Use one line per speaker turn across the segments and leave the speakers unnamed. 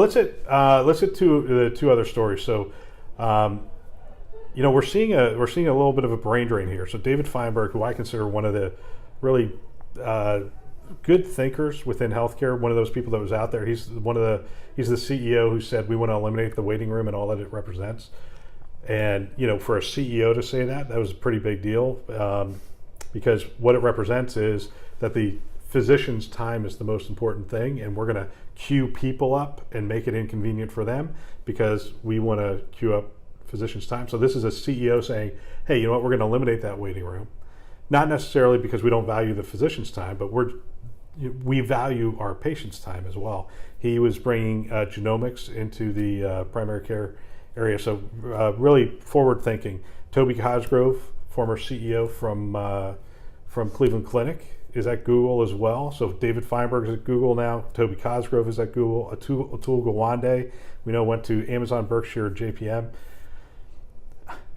let's hit the two other stories. So, we're seeing a little bit of a brain drain here. So David Feinberg, who I consider one of the really good thinkers within healthcare, one of those people that was out there. He's the CEO who said we want to eliminate the waiting room and all that it represents. And for a CEO to say that was a pretty big deal, because what it represents is that the physician's time is the most important thing, and we're going to queue people up and make it inconvenient for them because we want to queue up physicians' time. So this is a CEO saying, hey, you know what, we're going to eliminate that waiting room. Not necessarily because we don't value the physician's time, but we value our patient's time as well. He was bringing genomics into the primary care area. So really forward thinking. Toby Cosgrove, former CEO from Cleveland Clinic, is at Google as well. So David Feinberg is at Google now. Toby Cosgrove is at Google. Atul Gawande, we know, went to Amazon, Berkshire, JPM.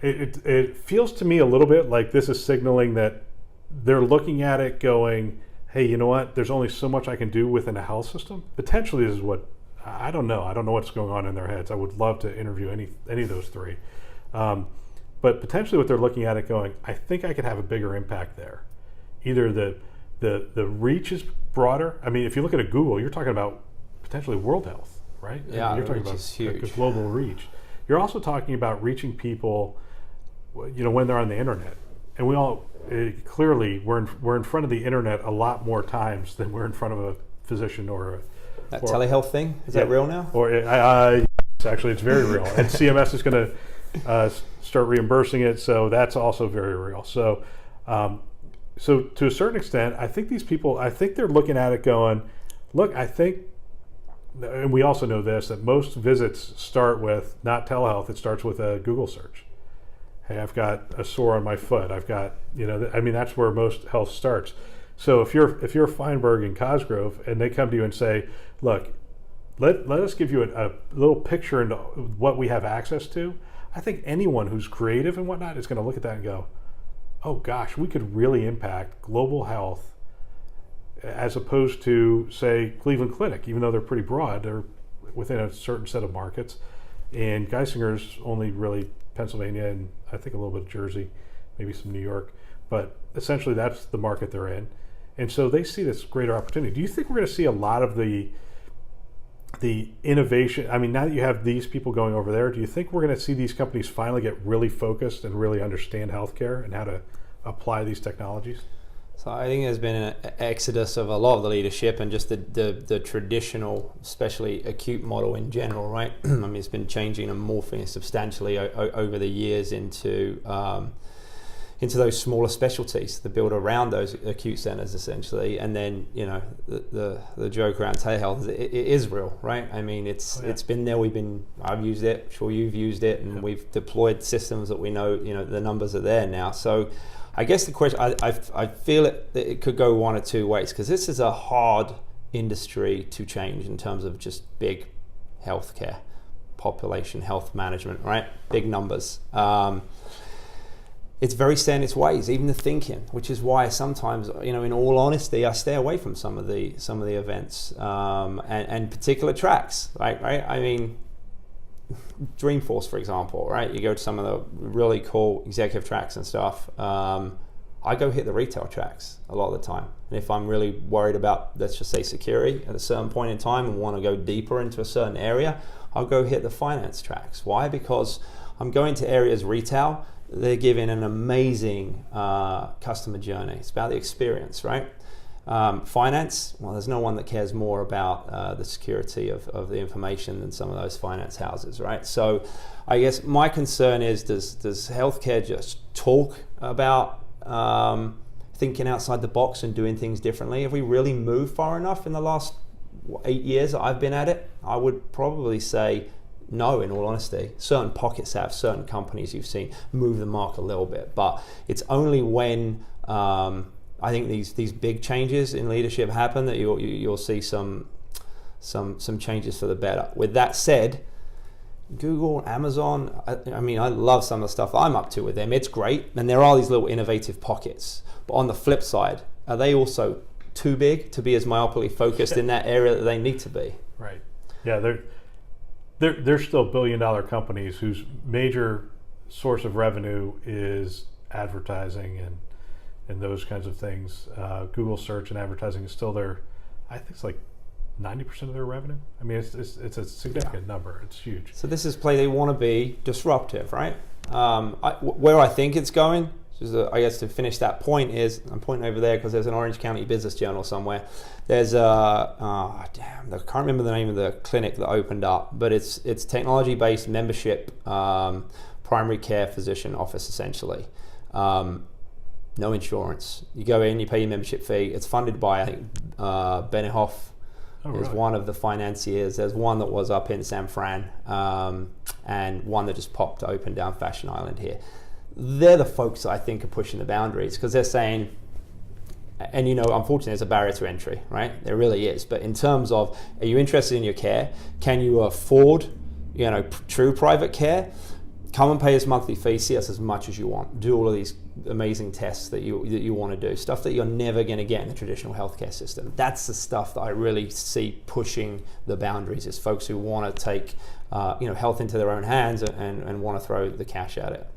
It feels to me a little bit like this is signaling that they're looking at it going, hey, you know what? There's only so much I can do within a health system. Potentially this is what, I don't know. I don't know what's going on in their heads. I would love to interview any of those three. But potentially what they're looking at it going, I think I could have a bigger impact there. Either the reach is broader. I mean, if you look at a Google, you're talking about potentially world health, right?
Yeah,
you're talking about
huge.
A global reach. You're also talking about reaching people, when they're on the internet. And we all clearly we're in front of the internet a lot more times than we're in front of a physician or
that telehealth thing. Is that real now?
Or actually, it's very real. And CMS is going to start reimbursing it, so that's also very real. So, so to a certain extent, I think these people, they're looking at it going, look, and we also know this, that most visits start with not telehealth, it starts with a Google search. Hey, I've got a sore on my foot. I've got, that's where most health starts. So if you're Feinberg and Cosgrove and they come to you and say, look, let us give you a little picture into what we have access to, I think anyone who's creative and whatnot is going to look at that and go, oh gosh, we could really impact global health, as opposed to, say, Cleveland Clinic. Even though they're pretty broad, they're within a certain set of markets. And Geisinger's only really Pennsylvania and I think a little bit of Jersey, maybe some New York. But essentially that's the market they're in. And so they see this greater opportunity. Do you think we're going to see a lot of the innovation? I mean, now that you have these people going over there, do you think we're going to see these companies finally get really focused and really understand healthcare and how to apply these technologies?
So I think there's been an exodus of a lot of the leadership and just the traditional, especially acute model in general, right? I mean, it's been changing and morphing substantially over the years into those smaller specialties that build around those acute centers, essentially. And then, the joke around telehealth, it is real, right? I mean, it's been there. I've used it. I'm sure you've used it, and we've deployed systems that we know, the numbers are there now. So I guess the question, I feel it could go one or two ways, because this is a hard industry to change in terms of just big healthcare, population health management, right? Big numbers. It's very set in its ways, even the thinking, which is why sometimes, in all honesty, I stay away from some of the events and particular tracks, right? I mean, Dreamforce, for example, right? You go to some of the really cool executive tracks and stuff. I go hit the retail tracks a lot of the time. And if I'm really worried about, let's just say, security at a certain point in time and want to go deeper into a certain area, I'll go hit the finance tracks. Why? Because I'm going to areas retail. They're giving an amazing customer journey. It's about the experience, right? Finance, well, there's no one that cares more about the security of the information than some of those finance houses, right? So I guess my concern is, does healthcare just talk about thinking outside the box and doing things differently? Have we really moved far enough in the last 8 years that I've been at it? I would probably say no, in all honesty. Certain pockets have, certain companies you've seen move the mark a little bit, but it's only when I think these big changes in leadership happen that you'll see some changes for the better. With that said, Google, Amazon, I mean, I love some of the stuff I'm up to with them. It's great, and there are these little innovative pockets. But on the flip side, are they also too big to be as myopically focused in that area that they need to be?
Right. Yeah, they're still billion-dollar companies whose major source of revenue is advertising and those kinds of things. Google search and advertising is still their, I think it's like 90% of their revenue. I mean, it's a significant number. It's huge.
So this is play. They want to be disruptive, right? Where I think it's going, I guess to finish that point is, I'm pointing over there because there's an Orange County Business Journal somewhere. There's I can't remember the name of the clinic that opened up, but it's technology-based membership, primary care physician office essentially. No insurance. You go in, you pay your membership fee. It's funded by, I think, Benioff is one of the financiers. There's one that was up in San Fran, and one that just popped open down Fashion Island here. They're the folks that I think are pushing the boundaries because they're saying, and unfortunately there's a barrier to entry, right? There really is. But in terms of, are you interested in your care? Can you afford, true private care? Come and pay this monthly fee, see us as much as you want. Do all of these amazing tests that you want to do, stuff that you're never going to get in the traditional healthcare system. That's the stuff that I really see pushing the boundaries, is folks who want to take health into their own hands and want to throw the cash at it.